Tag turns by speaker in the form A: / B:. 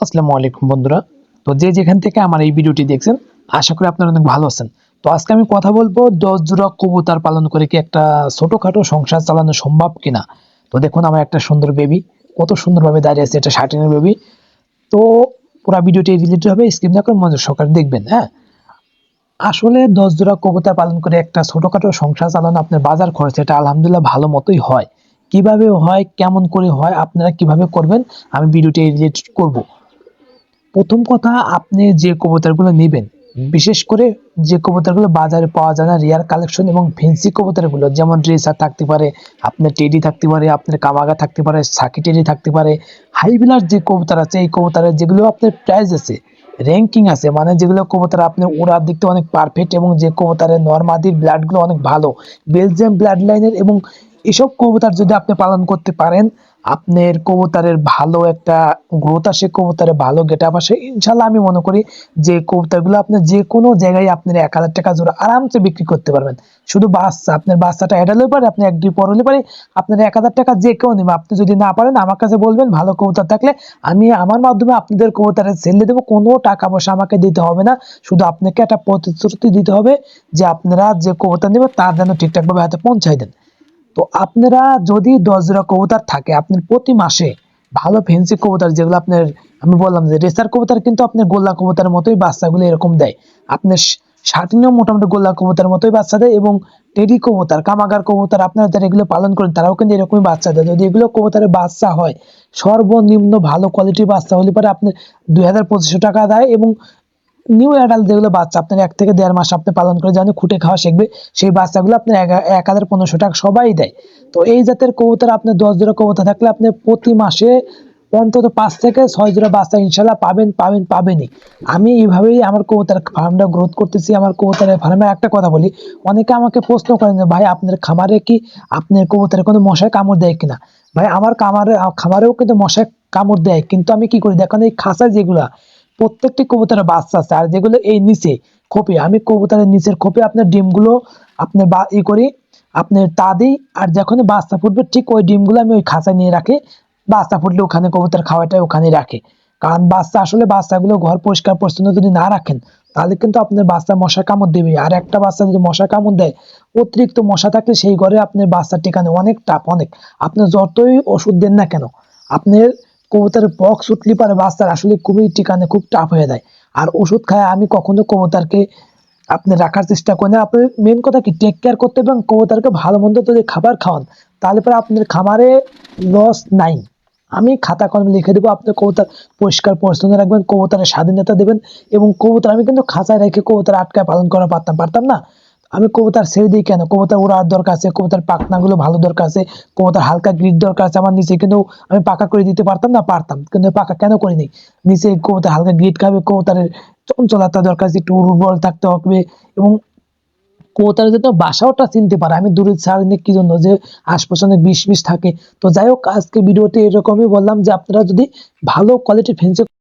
A: আসসালামু আলাইকুম বন্ধুরা। তো যে যেখান থেকে আমার এই ভিডিওটি দেখছেন, আশা করি আপনারা অনেক ভালো আছেন। তো আজকে আমি কথা বলবো 10 জোড়া কবুতর পালন করে কি একটা ছোটখাটো সংসার চালানো সম্ভব কিনা। তো দেখুন আমার একটা সুন্দর বেবি, কত সুন্দরভাবে দাঁড়িয়ে আছে, এটা শার্টিনের বেবি। তো পুরো ভিডিওটি রিলেটেড হবে, স্কিপ না করে মনোযোগ সহকারে দেখবেন। হ্যাঁ, আসলে 10 জোড়া কবুতর পালন করে একটা ছোটখাটো সংসার চালানো আপনার বাজার খরচ এটা আলহামদুলিল্লাহ ভালো মতোই হয়। কিভাবে হয়, কেমন করে হয়, আপনারা কিভাবে করবেন, আমি ভিডিওটি রিলেটেড করব। প্রথম কথা, আপনি যে কবুতরগুলো নেবেন, বিশেষ করে যে কবুতরগুলো বাজারে পাওয়া যায় না, রেয়ার কালেকশন এবং ফেন্সি কবুতরগুলো, যেমন রেসার থাকতে পারে, আপনার টেডি থাকতে পারে, আপনার কামাগা থাকতে পারে, সাকি টেডি থাকতে পারে, হাইবিলার যে কবুতর আছে, এই কবুতরের যেগুলো আপনার প্রাইস আছে, র্যাঙ্কিং আছে, মানে যেগুলো কবুতর আপনার ওড়ার দিক থেকে অনেক পারফেক্ট এবং যে কবুতরের নরমাদির ব্লাডগুলো অনেক ভালো, বেলজিয়াম ব্লাড লাইনের, এবং এসব কবুতর যদি আপনি পালন করতে পারেন, আপনার কবুতরের ভালো একটা গ্রোথ আসে, কবুতরের ভালো গেট আপ আসে, ইনশাল্লাহ আমি মনে করি যে কবুতরগুলো আপনি যে কোনো জায়গায় আপনার 1,000 টাকা জোড়া আরামসে বিক্রি করতে পারবেন। শুধু বাচ্চা, আপনার বাচ্চাটা অ্যাড হলে পারে, আপনি 1-2 পর হলে পারে, আপনার 1,000 টাকা যে কেউ নেবে। আপনি যদি না পারেন, আমার কাছে বলবেন, ভালো কবুতর থাকলে আমি আমার মাধ্যমে আপনাদের কবুতরের সেলে দেবো। কোনো টাকা পয়সা আমাকে দিতে হবে না, শুধু আপনাকে একটা প্রতিশ্রুতি দিতে হবে যে আপনারা যে কবুতর নেবেন তার যেন ঠিকঠাকভাবে হাতে পৌঁছায় দেন। তো আপনারা যদি 10 জোড়া কবুতর থাকে, আপনার প্রতি মাসে ভালো ফেন্সি কবুতর, যেগুলো আপনার, আমি বললাম যে রেসার কবুতর কিন্তু আপনার গোল্লা কবুতরের মতোই বাচ্চাগুলো এরকম দেয়, আপনার শার্টিনেও মোটামুটি গোল্লা কবুতরের মতোই বাচ্চা দেয়, এবং টেডি কবুতর, কামাগার কবুতর আপনারা যারা এগুলো পালন করেন তারাও কিন্তু এরকমই বাচ্চা দেয়। যদি এগুলো কবুতরের বাচ্চা হয়, সর্বনিম্ন ভালো কোয়ালিটির বাচ্চা হলে পরে আপনার 2,000-2,500 টাকা দেয়, এবং নিউ অ্যাডাল্ট যেগুলো বাচ্চা আপনার 1 থেকে 1.5 মাস আপনি পালন করে জানেন, খুঁটে খাওয়া শিখবে, সেই বাচ্চাগুলো আপনার 1,000-1,500 টাকা সবাই দেয়। তো এই জাতের কবুতর আপনার 10 জোড়া কবুতর থাকলে আপনি প্রতি মাসে অন্তত 5 থেকে 6 জোড়া বাচ্চা ইনশাল্লাহ পাবেনই। আমি এইভাবেই আমার কবুতর ফার্মটা গ্রোথ করতেছি। আমার কবুতরের ফার্মে একটা কথা বলি, অনেকে আমাকে প্রশ্ন করেন যে ভাই আপনার খামারে কি আপনার কবুতরে কোনো মশায় কামড় দেয় কিনা। ভাই আমার খামারেও কিন্তু মশায় কামড় দেয়, কিন্তু আমি কি করি দেখেন, এই খাঁচা যেগুলা প্রত্যেকটি কবুতরের বাচ্চা আছে, আর যেগুলো এই নিচে খোপে, আমি কবুতরের নিচের খোপে আপনার ডিমগুলো আপনার করি, আপনার তা দিই, আর যখন বাচ্চা ফুটবে ঠিক ওই ডিমগুলো আমি ওই খাঁচায় নিয়ে রাখি। বাচ্চা ফুটলে ওখানে কবুতর খাওয়াটাই ওখানে রাখে, কারণ বাচ্চা আসলে বাচ্চাগুলো ঘর পরিষ্কার পরিচ্ছন্ন যদি না রাখেন, তাহলে কিন্তু আপনার বাচ্চা মশা কামড় দেবে। আর একটা বাচ্চা যদি মশা কামড় দেয়, অতিরিক্ত মশা থাকলে সেই ঘরে আপনার বাচ্চা টেকানো অনেক টাফ, অনেক। আপনি যতই ওষুধ দেন না কেন, আপনার কবুতরের পক্স উঠলে পারে বাচ্চার আসলে খুবই টিকানো খুব টাফ হয়ে যায়। আর ওষুধ খায় আমি কখনো কবুতরকে আপনি রাখার চেষ্টা করেন না। আপনার মেন কথা কি, টেক কেয়ার করতে হবে এবং কবুতরকে ভালো মন্দ যদি খাবার খাওয়ান, তাহলে পরে আপনার খামারে লস নাই। আমি খাতা কলমে লিখে দেবো, আপনার কবুতর পরিষ্কার পরিচ্ছন্ন রাখবেন, কবুতরের স্বাধীনতা দেবেন। এবং কবুতর আমি কিন্তু খাঁচায় রেখে কবুতর আটকায় পালন করা পারতাম না। আমি কবুতর ছেড়ে দিই কেন, কবুতর ওড়ার দরকার আছে, কবুতর পাখনাগুলো ভালো দরকার আছে, কবুতর হালকা গ্রিড দরকার আছে আমার নিচে, কিন্তু আমি পাকা করে দিতে পারতাম না, পারতাম, কিন্তু পাকা কেন করিনি। নিচে কবুতর হালকা গ্রিড খাবে, কবুতরের চঞ্চলতা দরকার আছে, একটু উর্বর থাকতে হবে, এবং কবুতরের যাতে বাসাওটা চিনতে পারে। আমি দূরে ছাড়িনি কি জন্য, যে আশপাশে অনেক বিষ থাকে। তো যাই হোক, আজকে ভিডিওতে এরকমই বললাম যে আপনারা যদি ভালো কোয়ালিটির ফেন্সি